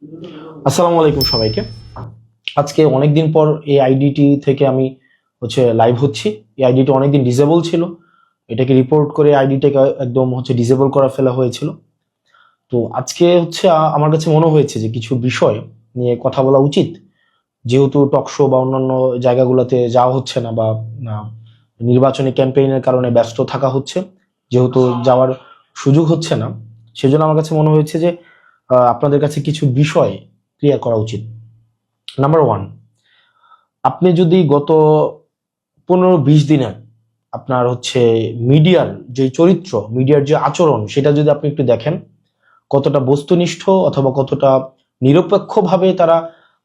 আসসালামু আলাইকুম সবাইকে। আজকে অনেকদিন পর এই আইডিটি থেকে আমি লাইভ হচ্ছি। এই আইডিটি অনেকদিন ডিসেবল ছিল, এটাকে রিপোর্ট করে আইডিটাকে একদম ডিসেবল করা ফেলা হয়েছিল। তো আজকে আমার কাছে মনে হয়েছে যে কিছু বিষয় নিয়ে কথা বলা উচিত, যেহেতু টক শো বা অন্যান্য জায়গাগুলোতে যাওয়া হচ্ছে না, বা নির্বাচনী ক্যাম্পেইনের কারণে ব্যস্ত থাকা হচ্ছে, যেহেতু যাওয়ার সুযোগ হচ্ছে না, সেজন্য আমার কাছে মনে হয়েছে যে আপনাদের কাছে কিছু বিষয় ক্লিয়ার করা উচিত। নাম্বার ওয়ান, আপনি যদি গত 15-20 দিনে আপনার মিডিয়ার যে চরিত্র, মিডিয়ার যে আচরণ, সেটা যদি আপনি একটু দেখেন, কতটা বস্তুনিষ্ঠ অথবা কতটা নিরপেক্ষভাবে তারা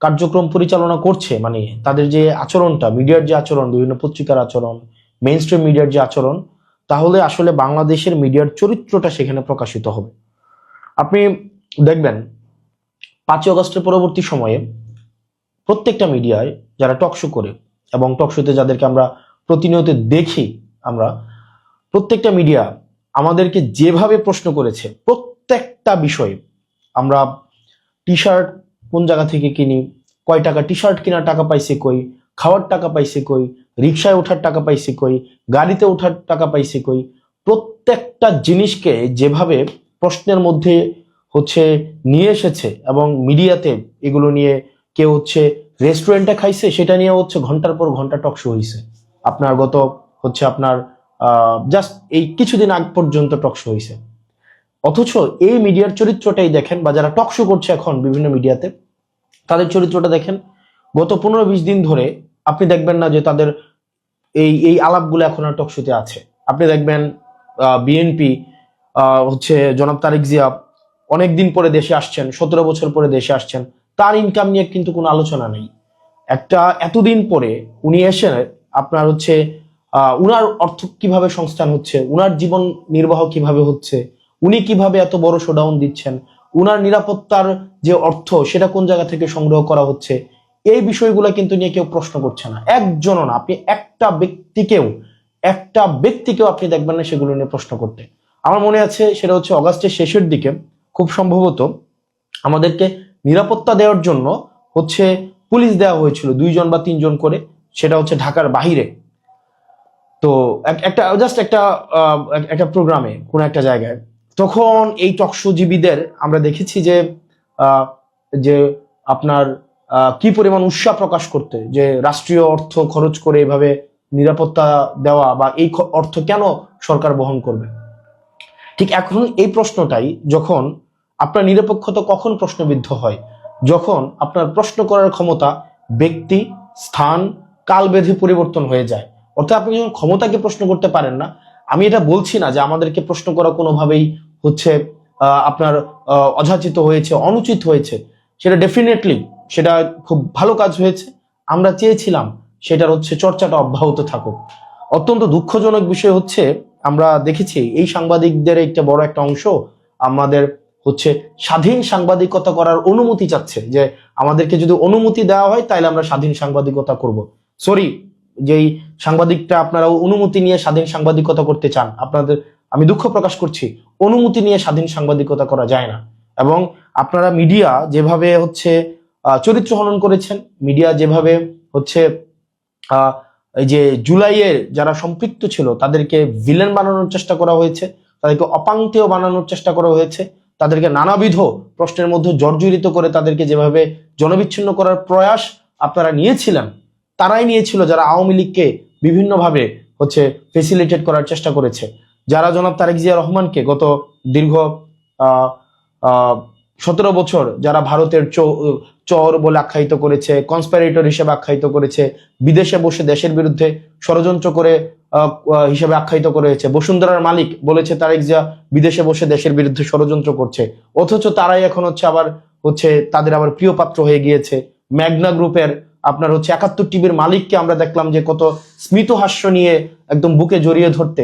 কার্যক্রম পরিচালনা করছে, মানে তাদের যে আচরণটা, মিডিয়ার যে আচরণ, বিভিন্ন পত্রিকার আচরণ, মেইন স্ট্রিম মিডিয়ার যে আচরণ, তাহলে আসলে বাংলাদেশের মিডিয়ার চরিত্রটা সেখানে প্রকাশিত হবে। আপনি দেখবেন 5ই আগস্টের পরবর্তী সময়ে প্রত্যেকটা মিডিয়ায় যারা টকশো করে এবং টকশোতে যাদেরকে আমরা প্রতিনিয়ত দেখি, আমরা প্রত্যেকটা মিডিয়া আমাদেরকে যেভাবে প্রশ্ন করেছে, প্রত্যেকটা বিষয়ে, আমরা টি শার্ট কোন জায়গা থেকে কিনি, কয় টাকা টি শার্ট কেনার টাকা পাইছে কই, খাওয়ার টাকা পাইছে কই, রিক্সায় ওঠার টাকা পাইছে কই, গাড়িতে ওঠার টাকা পাইছে কই, প্রত্যেকটা জিনিসকে যেভাবে প্রশ্নের মধ্যে নিয়ে এসেছে, এবং মিডিয়াতে এগুলো নিয়ে কেউ রেস্টুরেন্টে খাইছে, সেটা নিয়ে ঘন্টার পর ঘন্টা টক শো হয়েছে। আপনার গত আপনার জাস্ট এই কিছুদিন আগ পর্যন্ত টক শো হয়েছে। অথচ এই মিডিয়ার চরিত্রটাই দেখেন, বা যারা টক শো করছে এখন বিভিন্ন মিডিয়াতে, তাদের চরিত্রটা দেখেন। গত 15-20 দিন ধরে আপনি দেখবেন না যে তাদের এই এই আলাপগুলো এখন আর টক শোতে আছে। আপনি দেখবেন বিএনপি জনাব তারেক জিয়া অনেকদিন পরে দেশে আসছেন, 17 বছর পরে দেশে আসছেন, তার ইনকাম নিয়ে কিন্তু কোনো আলোচনা নেই। এতদিন পরে উনি এসে আপনার উনার অর্থ কিভাবে সংস্থান হচ্ছে, উনার জীবন নির্বাহ কিভাবে হচ্ছে, উনি কিভাবে এত বড় শোডাউন দিচ্ছেন, উনার নিরাপত্তার যে অর্থ সেটা কোন জায়গা থেকে সংগ্রহ করা হচ্ছে, এই বিষয়গুলো কিন্তু নিয়ে কেউ প্রশ্ন করছে না। একজনও না, আপনি একটা ব্যক্তিকেও আপনি দেখবেন না সেগুলো নিয়ে প্রশ্ন করতে। আমার মনে আছে সেটা অগাস্টের শেষের দিকে খুব সম্ভবত আমাদেরকে নিরাপত্তা দেওয়ার জন্য পুলিশ দেওয়া হয়েছিল 2 জন বা 3 জন করে, সেটা ঢাকার বাহিরে। তো একটা প্রোগ্রামে কোন একটা জায়গায়, তখন এই টকশোজীবীদের আমরা দেখেছি যে যে আপনার কি পরিমাণ উৎসাহ প্রকাশ করতে, যে রাষ্ট্রীয় অর্থ খরচ করে এভাবে নিরাপত্তা দেওয়া, বা এই অর্থ কেন সরকার বহন করবে। ঠিক এখন এই প্রশ্নটাই, যখন আপনার নিরপেক্ষতা কখন প্রশ্নবিদ্ধ হয়, যখন আপনার প্রশ্ন করার ক্ষমতা ব্যক্তি, স্থান, কাল বেঁধে পরিবর্তন হয়ে যায়। অর্থাৎ আপনি যখন ক্ষমতাকে প্রশ্ন করতে পারেন না, আমি এটা বলছি না যে আমাদেরকে প্রশ্ন করা কোনোভাবেই আপনার অযাচিত হয়েছে, অনুচিত হয়েছে। সেটা ডেফিনেটলি সেটা খুব ভালো কাজ হয়েছে, আমরা চেয়েছিলাম সেটার চর্চাটা অব্যাহত থাকুক। অত্যন্ত দুঃখজনক বিষয় আমরা দেখেছি এই সাংবাদিকদের একটা বড় একটা অংশ আমাদের স্বাধীন সাংবাদিকতা করার অনুমতি চাচ্ছে, যে আমাদেরকে যদি অনুমতি দেওয়া হয় তাহলে আমরা স্বাধীন সাংবাদিকতা করব। সরি, যেই সাংবাদিকটা আপনারা অনুমতি নিয়ে স্বাধীন সাংবাদিকতা করতে চান, আপনাদের আমি দুঃখ প্রকাশ করছি, অনুমতি নিয়ে স্বাধীন সাংবাদিকতা করা যায় না। এবং আপনারা মিডিয়া যেভাবে চরিত্র হনন করেছেন, মিডিয়া যেভাবে এই যে জুলাইয়ের যারা সম্পৃক্ত ছিল তাদেরকে ভিলেন বানানোর চেষ্টা করা হয়েছে, তাদেরকে অপাংতেয় বানানোর চেষ্টা করা হয়েছে, তাদেরকে নানাবিধ প্রশ্নের মধ্যে জর্জরিত করে তাদেরকে যেভাবে জনবিচ্ছিন্ন করার প্রয়াস আপনারা নিয়েছিলেন, তারাই নিয়েছিল যারা আওয়ামী লীগকে বিভিন্নভাবে ফেসিলিটেট করার চেষ্টা করেছে, যারা জনাব তারেক জিয়া রহমানকে গত দীর্ঘ 17 বছর যারা ভারতের চর বলে আখ্যায়িত করেছে, কনস্পাইরেটর হিসেবে আখ্যায়িত করেছে, বিদেশে বসে দেশের বিরুদ্ধে ষড়যন্ত্র করে হিসেবে আখ্যায়িত করেছে, বসুন্ধরার মালিক বলেছে তারেক জিয়া বিদেশে বসে দেশের বিরুদ্ধে ষড়যন্ত্র করছে, অথচ তারাই এখন আবার তাদের আবার প্রিয় পাত্র হয়ে গিয়েছে। ম্যাগনা গ্রুপের আপনার 71 টিভির মালিককে আমরা দেখলাম যে কত স্মিত হাস্য নিয়ে একদম বুকে জড়িয়ে ধরতে।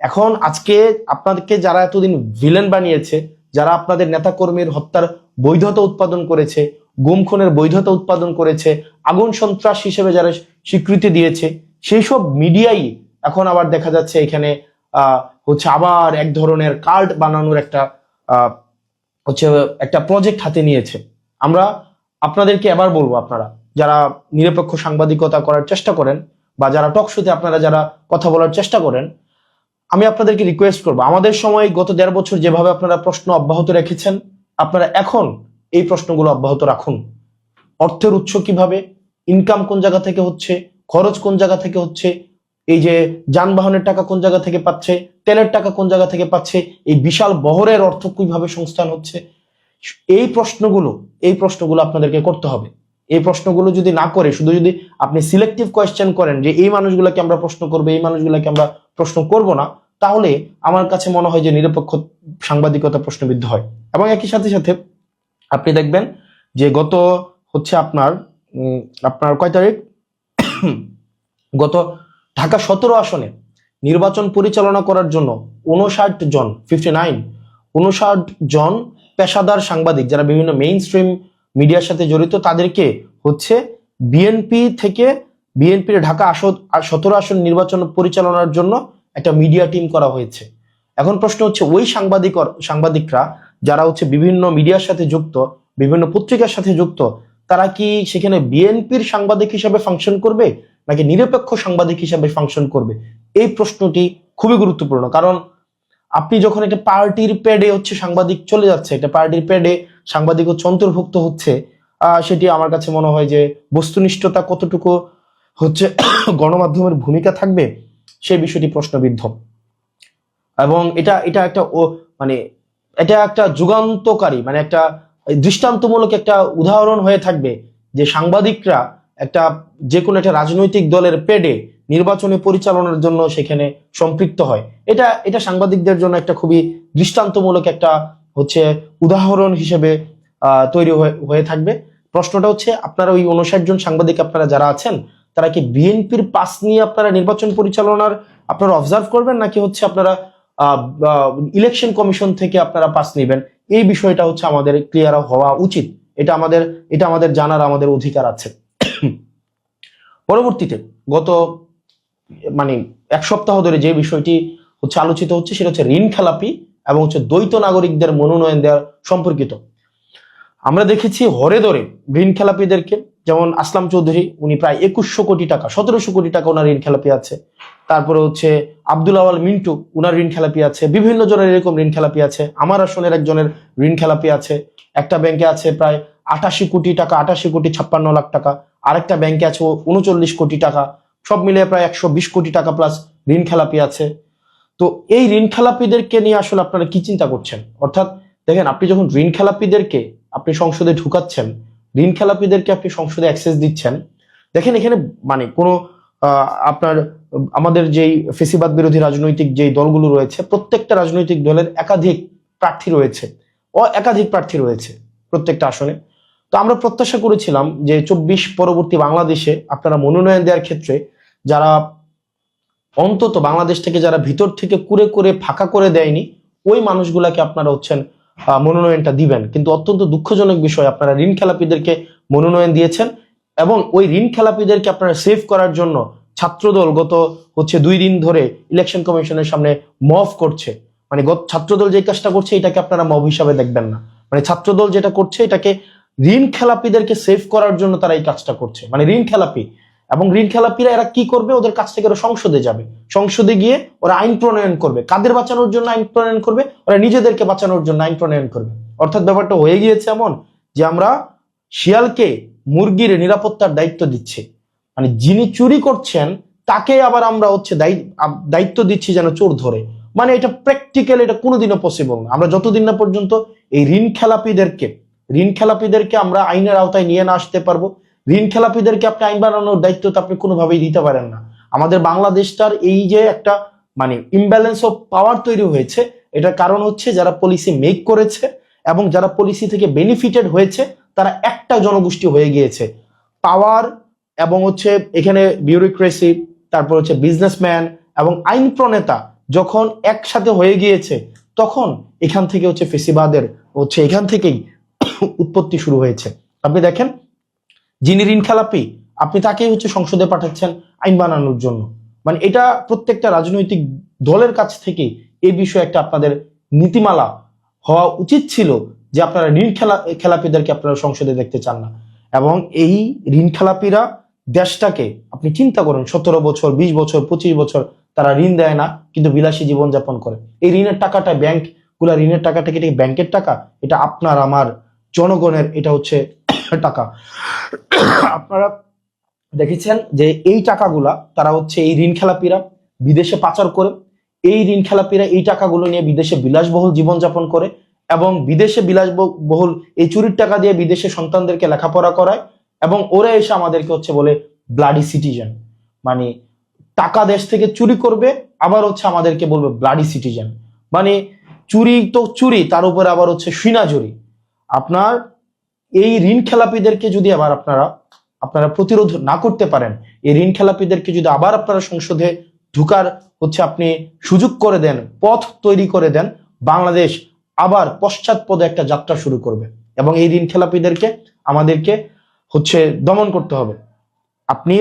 এখন আজকে আপনাদেরকে যারা এতদিন ভিলেন বানিয়েছে, যারা আপনাদের নেতাকর্মীর হত্যার বৈধতা উৎপাদন করেছে, গুম খুনের বৈধতা উৎপাদন করেছে, আগুন সন্ত্রাস হিসেবে যারা স্বীকৃতি দিয়েছে, সেই সব মিডিয়াই এখন আবার দেখা যাচ্ছে এখানে আবার এক ধরনের কাল্ট বানানোর একটা একটা প্রজেক্ট হাতে নিয়েছে। আমরা আপনাদেরকে এবার বলবো, আপনারা যারা নিরপেক্ষ সাংবাদিকতা করার চেষ্টা করেন বা যারা টক শোতে আপনারা যারা কথা বলার চেষ্টা করেন, আমি আপনাদেরকে রিকোয়েস্ট করবো, আমাদের সময় গত 1.5 বছর যেভাবে আপনারা প্রশ্ন অব্যাহত রেখেছেন, আপনারা এখন এই প্রশ্নগুলো অব্যাহত রাখুন। অর্থের উৎস কিভাবে, ইনকাম কোন জায়গা থেকে হচ্ছে, খরচ কোন জায়গা থেকে হচ্ছে, এই যে যানবাহনের টাকা কোন জায়গা থেকে পাচ্ছে, তেলের টাকা কোন জায়গা থেকে পাচ্ছে, এই বিশাল বহরের অর্থ কিভাবে সংস্থান হচ্ছে, এই প্রশ্নগুলো আপনাদেরকে করতে হবে। এই প্রশ্নগুলো যদি না করে শুধু যদি আপনি সিলেক্টিভ কোয়েশ্চেন করেন যে এই মানুষগুলোকে আমরা প্রশ্ন করবো, এই মানুষগুলোকে আমরা প্রশ্ন করব না, তাহলে আমার কাছে মনে হয় যে নিরপেক্ষ সাংবাদিকতা প্রশ্নবিদ্ধ হয়। এবং একই সাথে সাথে আপনি দেখবেন যে গত হচ্ছে আপনার কয় তারিখ, গত ঢাকা 17 আসনে নির্বাচন পরিচালনা করার জন্য 59 জন পেশাদার সাংবাদিক যারা বিভিন্ন মেইন স্ট্রিম মিডিয়ার সাথে জড়িত, তাদেরকে হচ্ছে বিএনপির ঢাকা 17 আসন নির্বাচন পরিচালনার জন্য একটা মিডিয়া টিম করা হয়েছে। এখন প্রশ্ন হচ্ছে, ওই সাংবাদিকরা যারা হচ্ছে বিভিন্ন মিডিয়ার সাথে যুক্ত, বিভিন্ন পত্রিকার সাথে যুক্ত, তারা কি সেখানে বিএনপির সাংবাদিক হিসাবে ফাংশন করবে নাকি নিরপেক্ষ সাংবাদিক হিসাবে ফাংশন করবে? এই প্রশ্নটি খুবই গুরুত্বপূর্ণ। কারণ আপনি যখন একটা পার্টির প্যাডে হচ্ছে সাংবাদিক চলে যাচ্ছে, একটা পার্টির প্যাডে সাংবাদিক হচ্ছে অন্তর্ভুক্ত হচ্ছে, সেটি আমার কাছে মনে হয় যে বস্তুনিষ্ঠতা কতটুকু হচ্ছে গণমাধ্যমের ভূমিকা থাকবে সেই বিষয়টি প্রশ্নবিদ্ধ। এবং এটা একটা যুগান্তকারী, মানে একটা দৃষ্টান্তমূলক একটা উদাহরণ হয়ে থাকবে যে সাংবাদিকরা যে কোনো একটা রাজনৈতিক দলের পেডে নির্বাচনী পরিচালনার জন্য সেখানে সম্পৃক্ত হয়। এটা সাংবাদিকদের জন্য একটা খুবই দৃষ্টান্তমূলক একটা হচ্ছে উদাহরণ হিসেবে তৈরি হয়ে থাকবে। প্রশ্নটা হচ্ছে, আপনারা ওই 59 জন সাংবাদিক আপনারা যারা আছেন, তারা কি বিএনপির পাস নিয়ে আপনারা নির্বাচন পরিচালনার আপনারা অবজার্ভ করবেন নাকি হচ্ছে আপনারা ইলেকশন কমিশন থেকে আপনারা পাস নেবেন? এই বিষয়টা হচ্ছে আমাদের ক্লিয়ার হওয়া উচিত। এটা আমাদের জানার আমাদের অধিকার আছে। পরবর্তীতে গত এক সপ্তাহ ধরে যে বিষয়টি হচ্ছে আলোচিত হচ্ছে সেটা হচ্ছে ঋণ খেলাপি এবং হচ্ছে দ্বৈত নাগরিকদের মনোনয়ন দেওয়ার সম্পর্কিত। আমরা দেখেছি হরে ধরে ঋণ খেলাপিদেরকে, যেমন আসলাম চৌধুরী, উনি প্রায় 2100 কোটি টাকা, 1700 কোটি টাকা ওনার ঋণ খেলাপি আছে। তারপরে হচ্ছে আব্দুল আওয়াল মিন্টু, উনার ঋণ খেলাপি আছে। বিভিন্ন জনের এরকম ঋণ খেলাপি আছে। আমার আসনের একজনের ঋণ খেলাপি আছে। একটা ব্যাংকে আছে প্রায় 88 কোটি টাকা, 88 কোটি 56 লাখ টাকা। আরেকটা ব্যাংকে আছে 39 কোটি টাকা। সব মিলিয়ে প্রায় 120 কোটি টাকা প্লাস ঋণ খেলাপি আছে। তো এই ঋণ খেলাপিদেরকে নিয়ে আসলে আপনারা কি চিন্তা করছেন? অর্থাৎ দেখেন, আপনি যখন ঋণ খেলাপিদেরকে আপনি সংসদে ঢুকাচ্ছেন, ঋণ খেলাপিদেরকে আপনি সংসদে অ্যাক্সেস দিচ্ছেন, দেখেন এখানে কোনো আপনার আমাদের যেই ফেসিবাদ বিরোধী রাজনৈতিক যেই দলগুলো রয়েছে, প্রত্যেকটা রাজনৈতিক দলের একাধিক প্রার্থী রয়েছে প্রত্যেকটা আসনে। তো আমরা প্রত্যাশা করেছিলাম যে 24 পরবর্তী বাংলাদেশে আপনারা মনোনয়ন দেওয়ার ক্ষেত্রে যারা অন্তত বাংলাদেশ থেকে যারা ভিতর থেকে কুরে ফাঁকা করে দেয়নি, ওই মানুষগুলাকে আপনারা মনোনয়নটা দিবেন। কিন্তু অত্যন্ত দুঃখজনক বিষয়, আপনারা ঋণ খেলাপিদেরকে মনোনয়ন দিয়েছেন এবং ওই ঋণ খেলাপিদেরকে আপনারা সেভ করার জন্য ছাত্রদল গত 2 দিন ধরে ইলেকশন কমিশনের সামনে মব করছে। ছাত্রদল যে কাজটা করছে এটাকে আপনারা মব হিসাবে দেখবেন না। ছাত্রদল যেটা করছে এটাকে ঋণ খেলাপিদেরকে সেভ করার জন্য তারা এই কাজটা করছে। ঋণ খেলাপি এবং ঋণ খেলাপিরা এরা কি করবে? ওদের কাছ থেকে ওরা সংসদে যাবে, সংসদে গিয়ে ওরা আইন প্রণয়ন করবে। কাদের বাঁচানোর জন্য আইন প্রণয়ন করবে? ওরা নিজেদেরকে বাঁচানোর জন্য আইন প্রণয়ন করবে। অর্থাৎ ব্যাপারটা হয়ে গিয়েছে এমন যে আমরা শিয়ালকে মুরগির নিরাপত্তার দায়িত্ব দিচ্ছি, যিনি চুরি করছেন তাকে আবার আমরা দায়িত্ব দিচ্ছি যেন চোর ধরে। এটা প্র্যাকটিক্যাল, এটা কোনোদিনও পসিবল না। আমরা যতদিন না পর্যন্ত এই ঋণ খেলাপিদেরকে আমরা আইনের আওতায় নিয়ে না আসতে পারবো, ঋণ খেলাপিদেরকে আপনি আইন বানানোর দায়িত্ব তো আপনি কোনোভাবেই দিতে পারেন না। আমাদের বাংলাদেশটার এই যে একটা ইমব্যালেন্স অফ পাওয়ার তৈরি হয়েছে, এটার কারণ হচ্ছে যারা পলিসি মেক করেছে এবং যারা পলিসি থেকে বেনিফিটেড হয়েছে তারা একটা জনগোষ্ঠী হয়ে গিয়েছে। পাওয়ার এবং এখানে বিউরোক্রেসি, তারপর বিজনেসম্যান এবং আইন প্রণেতা যখন একসাথে হয়ে গিয়েছে, তখন এখান থেকে ফেসিবাদের এখান থেকেই উৎপত্তি শুরু হয়েছে। আপনি দেখেন, যিনি ঋণ খেলাপি আপনি তাকেই সংসদে পাঠাচ্ছেন আইন বানানোর জন্য। এটা প্রত্যেকটা রাজনৈতিক দলের কাছ থেকে এই বিষয়ে একটা আপনাদের নীতিমালা হওয়া উচিত ছিল যে আপনারা খেলাপিদেরকে আপনারা সংসদে দেখতে চান না। এবং এই ঋণ খেলাপিরা দেশটাকে আপনি চিন্তা করেন, 17 বছর 20 বছর 25 বছর তারা ঋণ দেয় না, কিন্তু বিলাসী জীবনযাপন করে। এই ঋণের টাকাটা ঋণের টাকাটা কি ব্যাংকের টাকা? এটা আপনার আমার জনগণের, এটা হচ্ছে টাকা। আপনারা দেখেছেন যে এই টাকাগুলা তারা হচ্ছে এই ঋণ খেলাপিরা বিদেশে পাচার করে। এই ঋণ খেলাপিরা এই টাকাগুলো নিয়ে বিদেশে বিলাসবহুল জীবনযাপন করে, এবং বিদেশে বিলাসবহুল এই চুরির টাকা দিয়ে বিদেশে সন্তানদেরকে লেখাপড়া করায়, এবং ওরা এসে আমাদেরকে হচ্ছে বলে ব্লাডি সিটিজেন। মানে টাকা দেশ থেকে চুরি করবে, আবার হচ্ছে আমাদেরকে বলবে ব্লাডি সিটিজেন। মানে চুরি তো চুরি, তার উপরে আবার হচ্ছে সিনাজুরি। আপনার এই ঋণ খেলাপিদেরকে যদি আবার আপনারা প্রতিরোধ না করতে পারেন, এই ঋণ খেলাপিদেরকে যদি আবার আপনারা সংসদে ঢুকার হচ্ছে আপনি সুযোগ করে দেন, পথ তৈরি করে দেন, বাংলাদেশ আবার পশ্চাৎপদে একটা যাত্রা শুরু করবে। এবং এই ঋণ খেলাপিদেরকে আমাদেরকে হচ্ছে দমন করতে হবে। আপনি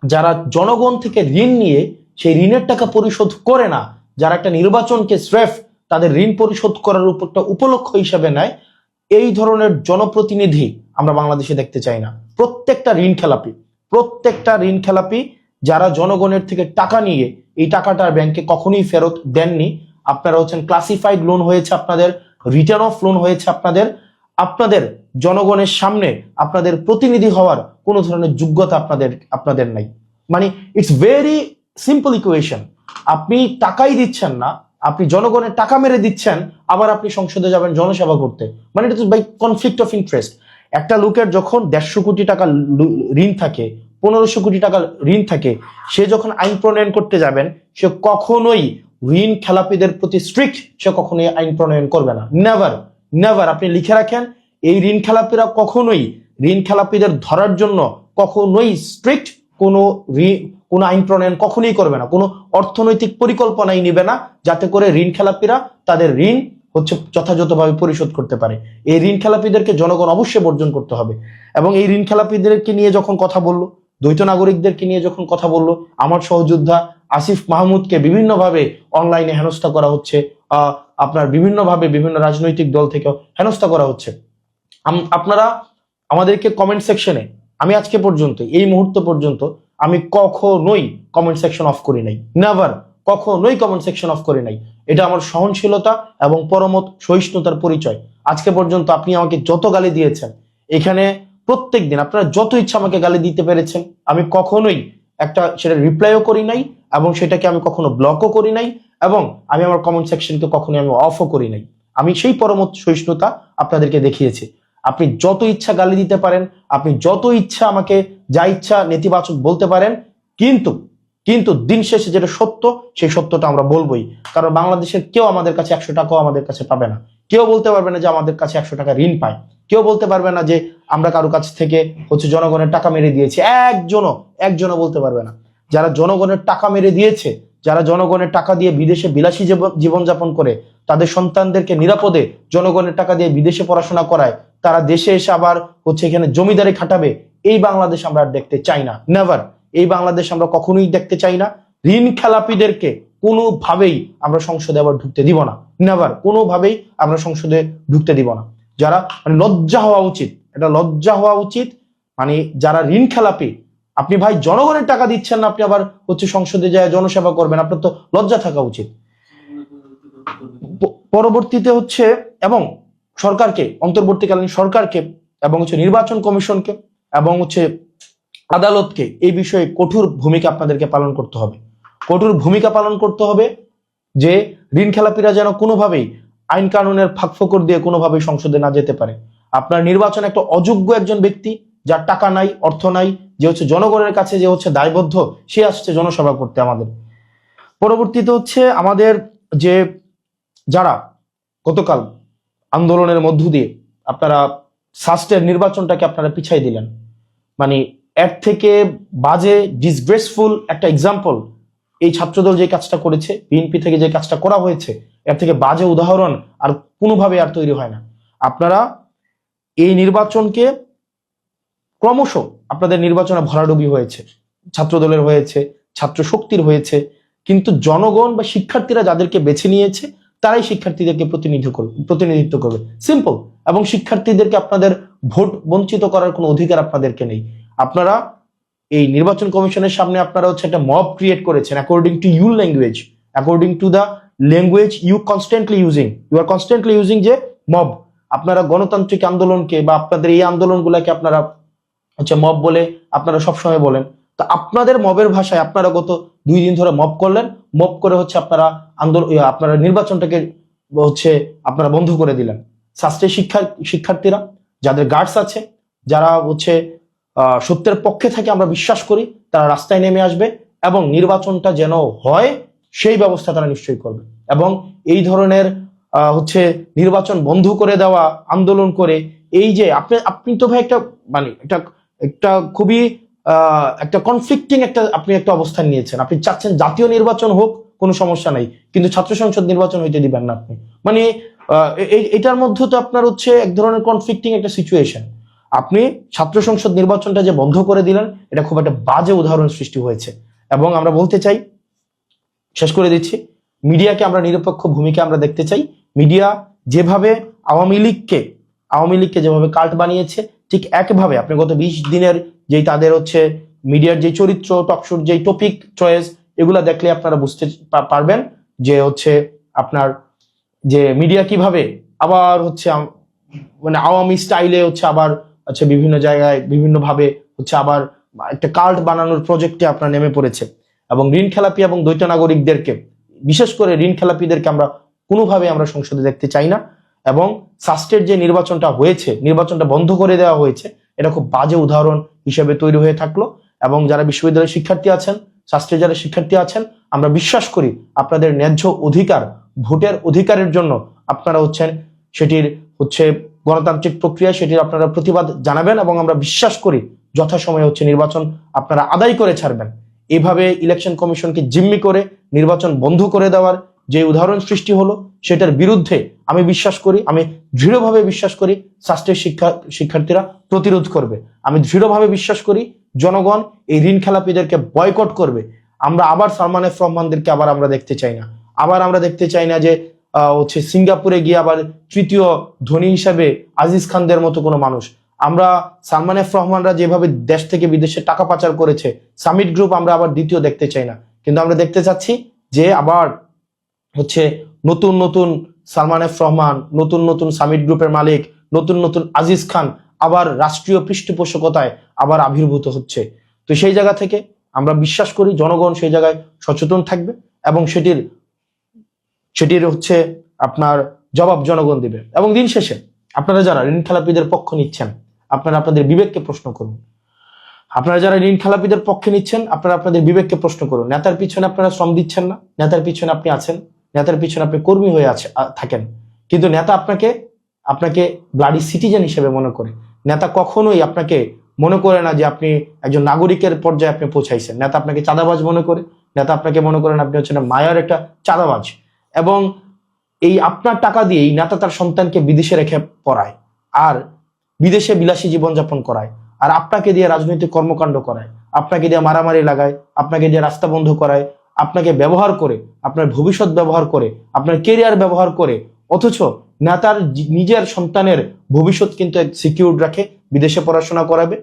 যারা জনগণ থেকে ঋণ নিয়ে সেই ঋণের টাকা পরিশোধ করে না, যারা একটা নির্বাচনকে স্রেফ তাদের ঋণ পরিশোধ করার উপরটা উপলক্ষ হিসাবে নেয়, এই ধরনের জনপ্রতিনিধি আমরা বাংলাদেশে দেখতে চাই না। প্রত্যেকটা ঋণ খেলাপি যারা জনগণের থেকে টাকা নিয়ে এই টাকাটা ব্যাংকে কখনোই ফেরত দেননি। আপনারা হচ্ছেন ক্লাসিফাইড লোন হয়েছে আপনাদের, রিটার্ন অফ লোন হয়েছে আপনাদের জনগণের সামনে আপনাদের প্রতিনিধি হওয়ার কোনো ধরনের যোগ্যতা আপনাদের নাই। মানে ইটস ভেরি সিম্পল ইকুয়েশন। আপনি টাকাই দিচ্ছেন না, আপনি জনগণের টাকা মেরে দিচ্ছেন, আবার আপনি সংসদে যাবেন জনসেবা করতে। মানে এটা বাই কনফ্লিক্ট অফ ইন্টারেস্ট। একটা লোকের যখন 150 কোটি টাকা ঋণ থাকে, 1500 কোটি টাকা ঋণ থাকে, সে যখন আইন প্রণয়ন করতে যাবেন, সে কখনোই ঋণ খেলাপিদের প্রতি স্ট্রিক্ট সে কখনোই আইন প্রণয়ন করবে না। নেভার। আপনি লিখে রাখেন, এই ঋণ খেলাপিরা কখনোই ঋণ খেলাপিদের ধরার জন্য কখনোই স্ট্রিক্ট কোনো আইন প্রণয়ন কখনোই করবে না, কোনো অর্থনৈতিক পরিকল্পনাই নিবে না, যাতে করে ঋণ খেলাপিরা তাদের ঋণ হচ্ছে যথাযথভাবে পরিশোধ করতে পারে। এই ঋণ খেলাপিদেরকে জনগণ অবশ্যই বর্জন করতে হবে। এবং এই ঋণ খেলাপিদেরকে নিয়ে যখন কথা বললো, দ্বৈত নাগরিকদেরকে নিয়ে যখন কথা বললো, আমার সহযোদ্ধা আসিফ মাহমুদকে বিভিন্নভাবে অনলাইনে হেনস্থা করা হচ্ছে, আপনার বিভিন্নভাবে বিভিন্ন রাজনৈতিক দল থেকে হেনস্থা করা হচ্ছে। আপনারা আমাদেরকে কমেন্ট সেকশনে, আমি আজকে পর্যন্ত এই মুহূর্ত পর্যন্ত আমি কখনোই কমেন্ট সেকশন অফ করি নাই, নেভার, কখনোই কমেন্ট সেকশন অফ করি নাই। এটা আমার সহনশীলতা এবং পরমত সহিষ্ণুতার পরিচয়। আজকে পর্যন্ত আপনি আমাকে যত গালি দিয়েছেন, এখানে প্রত্যেক দিন আপনারা যত ইচ্ছা আমাকে গালি দিতে পেরেছেন, আমি কখনোই সেটা রিপ্লাইও করি নাই, এবং সেটাকে আমি কখনো ব্লকও করি নাই, এবং আমি আমার কমেন্ট সেকশনকে কখনোই আমি অফও করি নাই। আমি সেই পরমত সহিষ্ণুতা আপনাদেরকে দেখিয়েছি। আপনি যত ইচ্ছা গালি দিতে পারেন, আপনি যত ইচ্ছা আমাকে যা ইচ্ছা নেতিবাচক বলতে পারেন, কিন্তু দিন শেষে যেটা সত্য, সেই সত্যটা আমরা বলবোই। কারণ বাংলাদেশের কেউ আমাদের কাছে 100 টাকাও আমাদের কাছে পাবে না। কেউ বলতে পারবে না যে আমাদের কাছে 100 টাকা ঋণ পায়। কেউ বলতে পারবে না যে আমরা কারো কাছ থেকে হচ্ছে জনগণের টাকা মেরে দিয়েছি। একজনও বলতে পারবে না। যারা জনগণের টাকা মেরে দিয়েছে, যারা জনগণের টাকা দিয়ে বিদেশে বিলাসী জীবনযাপন করে, তাদের সন্তানদেরকে নিরাপদে জনগণের টাকা দিয়ে বিদেশে পড়াশোনা করায়, তারা দেশে এসে আবার হচ্ছে এখানে জমিদারি খাটাবে, এই বাংলাদেশ আমরা আর দেখতে চাই না। নেভার। এই বাংলাদেশ আমরা কখনোই দেখতে চাই না। ঋণ খেলাপিদেরকে কোনোভাবেই আমরা সংসদে আবার ঢুকতে দিব না। নেভার, কোনোভাবেই আমরা সংসদে ঢুকতে দিব না। যারা মানে লজ্জা হওয়া উচিত, এটা লজ্জা হওয়া উচিত। মানে যারা ঋণ খেলাপি, আপনি ভাই জনগণের টাকা দিচ্ছেন না, আপনি আবার হচ্ছে সংসদে যায় জনসেবা করবেন, আপনার তো লজ্জা থাকা উচিত। পরবর্তীতে হচ্ছে এবং সরকারকে, অন্তর্বর্তীকালীন সরকারকে এবং হচ্ছে নির্বাচন কমিশনকে এবং হচ্ছে আদালতকে এই বিষয়ে কঠোর ভূমিকা আপনাদেরকে পালন করতে হবে। কঠোর ভূমিকা পালন করতে হবে যে ঋণ খেলাপিরা যেন কোনোভাবেই আইন কানুনের ফাঁকফোকর দিয়ে কোনোভাবেই সংসদে না যেতে পারে। আপনার নির্বাচন একটা অযোগ্য একজন ব্যক্তি, যার টাকা নাই, অর্থ নাই, যে হচ্ছে জনগণের কাছে যে হচ্ছে দায়বদ্ধ, সে আসছে জনসভা করতে আমাদের। পরবর্তীতে হচ্ছে আমাদের যে যারা গতকাল আন্দোলনের মধ্য দিয়ে আপনারা সাস্টের নির্বাচনটাকে আপনারা পিছাই দিলেন, মানে এর থেকে বাজে ডিসগ্রেসফুল একটা এক্সাম্পল এই ছাত্রদল যে কাজটা করেছে, বিএনপি থেকে যে কাজটা করা হয়েছে, এর থেকে বাজে উদাহরণ আর কোনোভাবে আর তৈরি হয় না। আপনারা এই নির্বাচনকে ক্রমশ আপনাদের নির্বাচনে ভরাডুবি হয়েছে, ছাত্রদলের হয়েছে, ছাত্র শক্তির হয়েছে, কিন্তু জনগণ বা শিক্ষার্থীরা যাদেরকে বেছে নিয়েছে তারাই শিক্ষার্থীদেরকে প্রতিনিধিত্ব করবে, সিম্পল। এবং শিক্ষার্থীদেরকে আপনাদের ভোট বঞ্চিত করার কোনো অধিকার আপনাদেরকে নেই। আপনারা এই নির্বাচন কমিশনের সামনে আপনারা হচ্ছে একটা মব ক্রিয়েট করেছেন according to your language, according to the language you are constantly using যে মব। আপনারা গণতান্ত্রিক আন্দোলনকে বা আপনাদের এই আন্দোলনগুলোকে আপনারা হচ্ছে মব বলে আপনারা সবসময় বলেন। তো আপনাদের মবের ভাষায় আপনারা গত 2 দিন ধরে মব করলেন, মব করে হচ্ছে আপনারা আপনারা নির্বাচনটাকে হচ্ছে আপনারা বন্ধ করে দিলেন। শাস্ত্রের শিক্ষার্থীরা যাদের গার্ডস আছে, যারা হচ্ছে সত্যের পক্ষে থেকে আমরা বিশ্বাস করি, তারা রাস্তায় নেমে আসবে এবং নির্বাচনটা যেন হয় সেই ব্যবস্থা তারা নিশ্চয়ই করবে। এবং এই ধরনের হচ্ছে নির্বাচন বন্ধ করে দেওয়া আন্দোলন করে এই যে আপনি তো ভাই একটা মানে একটা খুবই একটা কনফ্লিক্টিং আপনি একটা অবস্থান নিয়েছেন। আপনি চাচ্ছেন জাতীয় নির্বাচন হোক, কোনো সমস্যা নাই, কিন্তু ছাত্র সংসদ নির্বাচন হইতে দিবেন না আপনি। মানে এটার মধ্যে তো আপনার হচ্ছে এক ধরনের কনফ্লিক্টিং একটা সিচুয়েশন। আপনি ছাত্র সংসদ নির্বাচনটা যে বন্ধ করে দিলেন, এটা খুব একটা বাজে উদাহরণ সৃষ্টি হয়েছে। এবং আমরা বলতে চাই, শেষ করে দিচ্ছি, মিডিয়াকে আমরা নিরপেক্ষ ভূমিকা আমরা দেখতে চাই। মিডিয়া যেভাবে আওয়ামী লীগকে যেভাবে কাল্ট বানিয়েছে, ঠিক একভাবে আপনি গত 20 দিনের যেই তাদের হচ্ছে মিডিয়ার যে চরিত্র, টকশোর যে টপিক চয়েস, এগুলা দেখলে আপনারা বুঝতে পারবেন যে হচ্ছে আপনার যে মিডিয়া কিভাবে আবার হচ্ছে মানে আওয়ামী স্টাইলে হচ্ছে আবার হচ্ছে বিভিন্ন জায়গায় বিভিন্ন ভাবে হচ্ছে আবার একটা কাল্ট বানানোর প্রজেক্টে আপনার নেমে পড়েছে। এবং ঋণ খেলাপি এবং দ্বৈত নাগরিকদেরকে, বিশেষ করে ঋণ খেলাপিদেরকে আমরা কোনোভাবে আমরা সংসদে দেখতে চাই না। এবং সাস্টের যে নির্বাচনটা হয়েছে, নির্বাচনটা বন্ধ করে দেওয়া হয়েছে, এটা খুব বাজে উদাহরণ হিসেবে তৈরি হয়ে থাকলো। এবং যারা বিশ্ববিদ্যালয়ের শিক্ষার্থী আছেন, শাস্ত্রের যারা শিক্ষার্থী আছেন, আমরা বিশ্বাস করি আপনাদের ন্যায্য অধিকার, ভোটের অধিকারের জন্য আপনারা হচ্ছেন সেটির হচ্ছে গণতান্ত্রিক প্রক্রিয়া, সেটির আপনারা প্রতিবাদ জানাবেন। এবং আমরা বিশ্বাস করি যথাসময়ে হচ্ছে নির্বাচন আপনারা আদায় করে ছাড়বেন। এভাবে ইলেকশন কমিশনকে জিম্মি করে নির্বাচন বন্ধ করে দেওয়ার যে উদাহরণ সৃষ্টি হলো, সেটার বিরুদ্ধে আমি দৃঢ়ভাবে বিশ্বাস করি শাস্ত্রের শিক্ষার্থীরা প্রতিরোধ করবে। আমি দৃঢ়ভাবে বিশ্বাস করি জনগণ এই ঋণ খেলাপিদেরকে বয়কট করবে। আমরা আবার সালমান এফ রহমানদেরকে আবার আমরা দেখতে চাই না। আমরা দেখতে চাই না যে হচ্ছে সিঙ্গাপুরে গিয়ে আবার তৃতীয় ধনী হিসাবে আজিজ খানদের মতো কোনো মানুষ। আমরা সালমান এফ রহমানরা যেভাবে দেশ থেকে বিদেশে টাকা পাচার করেছে, সামিট গ্রুপ আমরা আবার দ্বিতীয় দেখতে চাই না। কিন্তু আমরা দেখতে চাচ্ছি যে আবার হচ্ছে নতুন নতুন সালমান এফ রহমান, নতুন নতুন সামিট গ্রুপের মালিক, নতুন নতুন আজিজ খান আবার রাষ্ট্রীয় পৃষ্ঠপোষকতায় আবার আবির্ভূত হচ্ছে। তো সেই জায়গা থেকে আমরা বিশ্বাস করি জনগণ সেই জায়গায় সচেতন থাকবে এবং সেটির হচ্ছে আপনার জবাব জনগণ দিবে। এবং দিন শেষে আপনারা যারা ঋণ খেলাপিদের পক্ষ নিচ্ছেন, আপনারা আপনাদের বিবেককে প্রশ্ন করুন। আপনারা যারা ঋণ খেলাপিদের পক্ষে নিচ্ছেন, আপনারা আপনাদের বিবেককে প্রশ্ন করুন। নেতার পিছনে আপনারা শ্রম দিচ্ছেন না, নেতার পিছনে আপনি আছেন, নেতার পিছনে আপনি কর্মী হয়ে থাকেন, কিন্তু নেতা আপনাকে ব্লাডি সিটিজেন হিসেবে মনে করে। নেতা কখনোই আপনাকে মনে করে না যে আপনি একজন নাগরিকের পর্যায়ে আপনি পৌঁছাইছেন। নেতা আপনাকে চাঁদাবাজ মনে করে, নেতা আপনাকে মনে করেন আপনি হচ্ছেন মায়ার একটা চাঁদাবাজ। এবং এই আপনার টাকা দিয়েই নেতা তার সন্তানকে বিদেশে রেখে পড়ায় আর বিদেশে বিলাসী জীবনযাপন করায়, আর আপনাকে দিয়ে রাজনৈতিক কর্মকাণ্ড করায়, আপনাকে দিয়ে মারামারি লাগায়, আপনাকে দিয়ে রাস্তা বন্ধ করায়, আপনাকে ব্যবহার করে, আপনার ভবিষ্যৎ ব্যবহার করে, আপনার কেরিয়ার ব্যবহার করে। অথচ নেতার নিজের সন্তানের ভবিষ্যৎ কিন্তু সিকিউর রাখে, বিদেশে পড়াশোনা করাবে।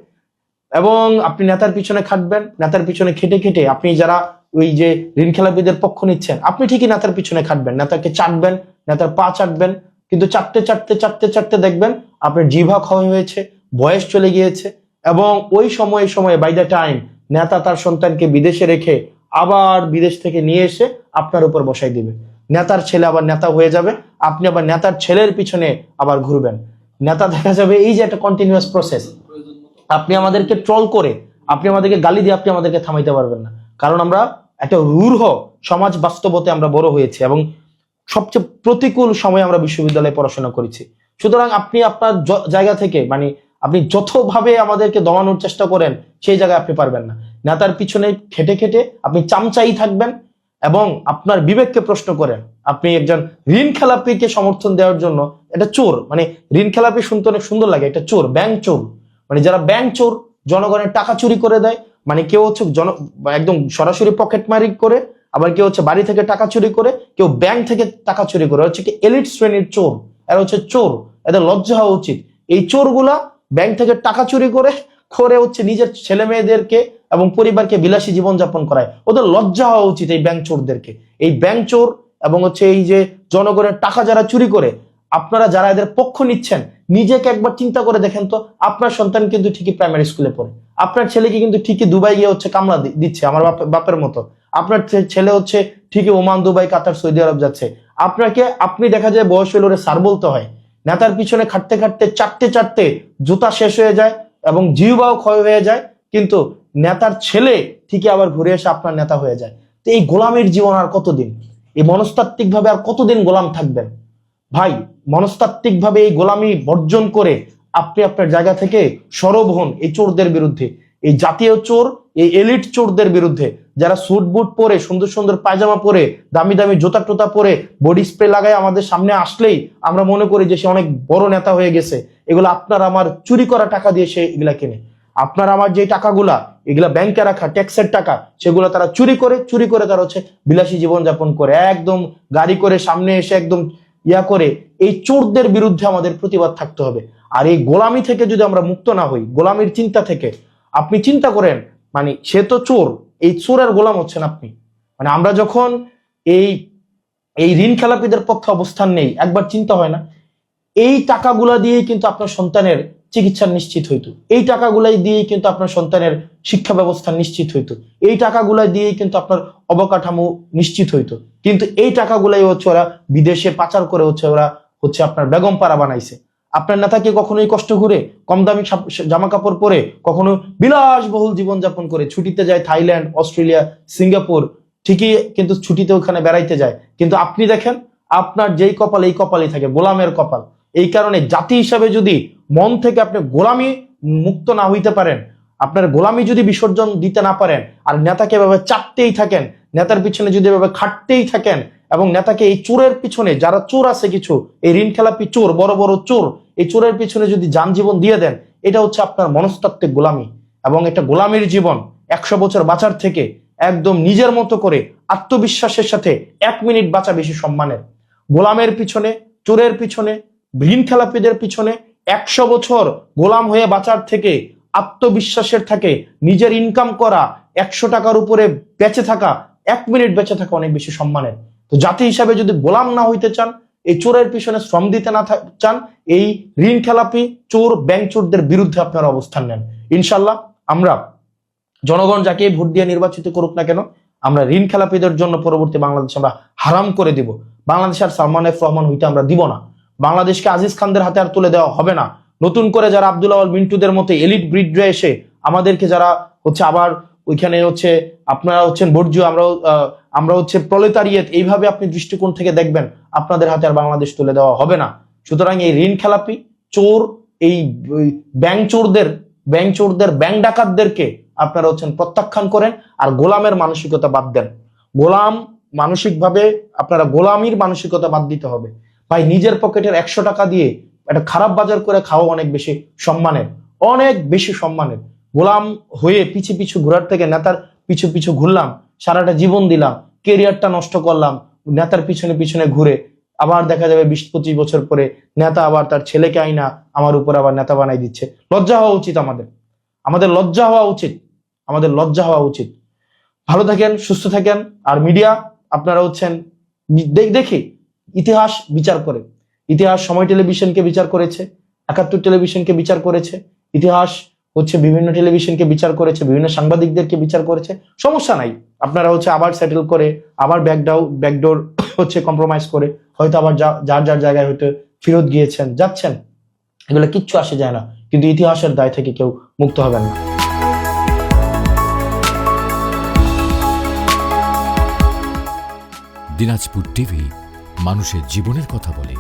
এবং আপনি নেতার পিছনে খাটবেন, নেতার পিছনে খেটে খেটে আপনি যারা ওই যে ঋণ খেলাপিদের পক্ষ নিচ্ছেন, আপনি ঠিকই নেতার পিছনে খাটবেন, নেতাকে চাটবেন, নেতার পা চাটবেন, কিন্তু চাটতে দেখবেন আপনার জিভা ক্ষয় হয়েছে, বয়স চলে গিয়েছে। এবং ওই সময়ে বাই দ্য টাইম নেতা তার সন্তানকে বিদেশে রেখে আবার বিদেশ থেকে নিয়ে এসে আপনার উপর বসাই দিবে। নেতার ছেলে আবার নেতা হয়ে যাবে, আপনি আবার নেতার ছেলের পিছনে আবার ঘুরবেন। নেতা দেখা যাবে এই যে একটা কন্টিনিউয়াস প্রসেস। আপনি আমাদেরকে ট্রল করে, আপনি আমাদেরকে গালি দিয়ে আপনি আমাদেরকে থামাইতে পারবেন না, কারণ আমরা একটা রূঢ় সমাজ বাস্তবতে আমরা বড় হয়েছি এবং সবচেয়ে প্রতিকূল সময়ে আমরা বিশ্ববিদ্যালয়ে পড়াশোনা করেছি। সুতরাং আপনি আপনার জায়গা থেকে মানে আপনি যতভাবে আমাদেরকে দমানোর চেষ্টা করেন সেই জায়গায় আপনি পারবেন না। নেতার পিছনে খেটে খেটে আপনি চামচাই থাকবেন এবং আপনার বিবেককে প্রশ্ন করেন। আপনি একজন ঋণ খেলাপিকে সমর্থন দেওয়ার জন্য, এটা চোর, মানে ঋণ খেলাপি শুনতে অনেক সুন্দর লাগে, এটা চোর, ব্যাংক চোর। মানে যারা ব্যাংক চোর, জনগণের টাকা চুরি করে দেয়, মানে কেউ হচ্ছে একদম সরাসরি পকেট মারি করে, আবার কেউ হচ্ছে বাড়ি থেকে টাকা চুরি করে, কেউ ব্যাংক থেকে টাকা চুরি করে, হচ্ছে কি এলিট শ্রেণীর চোর। এরা হচ্ছে চোর, এদের লজ্জা হওয়া উচিত। এই চোরগুলা ব্যাংক থেকে টাকা চুরি করে করে হচ্ছে নিজের ছেলে মেয়েদেরকে এবং পরিবারকে বিলাসী জীবনযাপন করায়। ওদের লজ্জা হওয়া উচিত এই ব্যাংক চোরদেরকে। এই ব্যাংক চোর এবং হচ্ছে এই যে জনগণের টাকা যারা চুরি করে, আপনারা যারা এদের পক্ষ নিচ্ছেন, নিজেকে একবার চিন্তা করে দেখেন তো, আপনার সন্তান কিন্তু ঠিকই প্রাইমারি স্কুলে পড়ে, আপনার ছেলেকে কিন্তু ঠিকই দুবাই গিয়ে হচ্ছে কামলা দিচ্ছে আমার বাপের মতো, আপনার ছেলে হচ্ছে ঠিকই ওমান, দুবাই, কাতার, সৌদি আরব যাচ্ছে। আপনি দেখা যায় বয়স হলে ওরে স্যার বলতে হয়। নেতার পিছনে খাটতে খাটতে চারটে জুতা শেষ হয়ে যায় এবং জিহ্বাও ক্ষয় হয়ে যায়, কিন্তু নেতার ছেলে ঠিকই আবার ঘুরে এসে আপনার নেতা হয়ে যায়। তো এই গোলামের জীবন আর কতদিন? এই মনস্তাত্ত্বিক ভাবে আর কতদিন গোলাম থাকবেন? ভাই, মনস্তাত্ত্বিক ভাবে এই গোলামি বর্জন করে আপনি আপনার জায়গা থেকে সরব হন এই চোরদের বিরুদ্ধে, এই জাতীয় চোর, এই এলিট চোরদের বিরুদ্ধে, যারা স্যুট বুট পরে, সুন্দর সুন্দর পায়জামা পরে, দামি দামি জুতা টোতা পরে, বডি স্প্রে লাগায় আমাদের সামনে আসলেই আমরা মনে করি যে সে অনেক বড় নেতা হয়ে গেছে। এগুলো আপনার আমার চুরি করা টাকা দিয়ে সে এগুলা কিনে। আপনার আমার যে টাকাগুলা, এগুলা ব্যাংকে রাখা ট্যাক্সের টাকা, সেগুলো তারা চুরি করে তারা হচ্ছে বিলাসী জীবনযাপন করে, একদম গাড়ি করে সামনে এসে একদম করে। এই চোরদের বিরুদ্ধে আমাদের প্রতিবাদ থাকতে হবে। আর এই গোলামি থেকে যদি আমরা মুক্ত না হই, গোলামির চিন্তা থেকে, আপনি চিন্তা করেন, মানে সে তো চোর, এই চোরের গোলাম হচ্ছেন আপনি। মানে আমরা যখন এই এই ঋণ খেলাপিদের পক্ষে অবস্থান নেই, একবার চিন্তা হয় না, এই টাকাগুলা দিয়েই কিন্তু আপনার সন্তানের চিকিৎসা নিশ্চিত হইতো, এই টাকাগুলাই দিয়েই কিন্তু আপনার সন্তানের শিক্ষা ব্যবস্থা নিশ্চিত হইতো, এই টাকাগুলাই দিয়েই কিন্তু আপনার অবকাঠামো নিশ্চিত হইতো। কিন্তু এই টাকাগুলাই হচ্ছে ওরা বিদেশে পাচার করে ওরা হচ্ছে আপনার বেগম পাড়া বানাইছে। আপনার নেতাকে কখনোই কষ্ট করে কম দামি জামা কাপড় পরে, কখনো বিলাসবহুল জীবনযাপন করে ছুটিতে যায় থাইল্যান্ড, অস্ট্রেলিয়া, সিঙ্গাপুর, ঠিকই কিন্তু ছুটিতে ওখানে বেড়াইতে যায়। কিন্তু আপনি দেখেন, আপনার যেই কপাল, এই কপালই থাকে গোলামের কপাল। এই কারণে জাতি হিসাবে যদি মন থেকে আপনি গোলামি মুক্ত না হইতে পারেন, আপনার গোলামি যদি বিসর্জন দিতে না পারেন, আর নেতাকে এভাবে চাটতেই থাকেন, নেতার পিছনে যদি এভাবে খাটতেই থাকেন, এবং নেতাকে এই চোরের পিছনে, যারা চোর আছে কিছু, এই ঋণ খেলাপি চোর, বড় বড় চোর, এই চোরের পিছনে যদি যান জীবন দিয়ে দেন, এটা হচ্ছে আপনার মনস্তাত্ত্বিক গোলামি। এবং এটা গোলামির জীবন 100 বছর বাঁচার থেকে একদম নিজের মতো করে আত্মবিশ্বাসের সাথে 1 মিনিট বাঁচা বেশি সম্মানের। গোলামের পিছনে, চোরের পিছনে, ঋণ খেলাপিদের পিছনে 100 বছর গোলাম হয়ে বাঁচার থেকে আত্মবিশ্বাসের থাকে নিজের ইনকাম করা 100 টাকার উপরে বেঁচে থাকা, 1 মিনিট বেঁচে থাকা অনেক বেশি সম্মানের। তো জাতি হিসাবে যদি গোলাম না হইতে চান, এই চোরের পিছনে শ্রম দিতে না চান, এই ঋণ খেলাপি চোর, ব্যাংক চোরদের বিরুদ্ধে আপনারা অবস্থান নেন। ইনশাল্লাহ আমরা, জনগণ যাকে ভোট দিয়ে নির্বাচিত করুক না কেন, আমরা ঋণ খেলাপিদের জন্য পরবর্তী বাংলাদেশ আমরা হারাম করে দিব। বাংলাদেশ আর সালমান এফ রহমান হইতে আমরা দিব না। বাংলাদেশকে আজিজ খানদের হাতে আর তুলে দেওয়া হবে না। নতুন করে যারা আব্দুল আওয়াল মিন্টুদের মতো এলিট ব্রিডরা এসে আমাদেরকে যারা হচ্ছে আবার ওইখানে হচ্ছে আপনারা হচ্ছেন বর্জ্য, আমরা হচ্ছে প্রলেতারিয়েত, এইভাবে আপনি দৃষ্টিকোণ থেকে দেখবেন, আপনাদের হাতে আর বাংলাদেশ তুলে দেওয়া হবে না। সুতরাং এই ঋণ খেলাপি চোর, এই ব্যাংক চোরদের, ব্যাংক ডাকাতদেরকে আপনারা হচ্ছেন প্রত্যাখ্যান করেন, আর গোলামের মানসিকতা বাদ দেন। গোলাম মানসিকভাবে আপনারা গোলামির মানসিকতা বাদ দিতে হবে। ভাই, নিজের পকেটের 100 টাকা দিয়ে একটা খারাপ বাজার করে খাওয়া অনেক বেশি সম্মানের, অনেক বেশি সম্মানের। গোলাম হয়ে পিছু ঘোরার থেকে নেতার পিছু ঘুরলাম, সারাটা জীবন দিলাম, কেরিয়ারটা নষ্ট করলাম, নেতার পিছনে ঘুরে আবার দেখা যাবে 20-25 বছর পরে নেতা আবার তার ছেলেকে আইনা আমার উপর আবার নেতা বানাই দিচ্ছে। লজ্জা হওয়া উচিত আমাদের লজ্জা হওয়া উচিত। ভালো থাকেন, সুস্থ থাকেন। আর মিডিয়া আপনারা হচ্ছেন দেখে ইতিহাস বিচার করে, ইতিহাস সময় টেলিভিশনকে বিচার করেছে, 71 টেলিভিশনকে বিচার করেছে, ইতিহাস হচ্ছে বিভিন্ন টেলিভিশনকে বিচার করেছে, বিভিন্ন সাংবাদিকদেরকে বিচার করেছে। সমস্যা নাই, আপনারা হচ্ছে আবার সেটেল করে, আবার ব্যাকডোর হচ্ছে কম্প্রোমাইজ করে হয়তো আবার যার জায়গায় হয়তো ফেরত গিয়েছেন, যাচ্ছেন, এগুলো কিচ্ছু আসে যায় না, কিন্তু ইতিহাসের দায় থেকে কেউ মুক্ত হবেন না। দিনাজপুর টিভি, মানুষের জীবনের কথা বলে।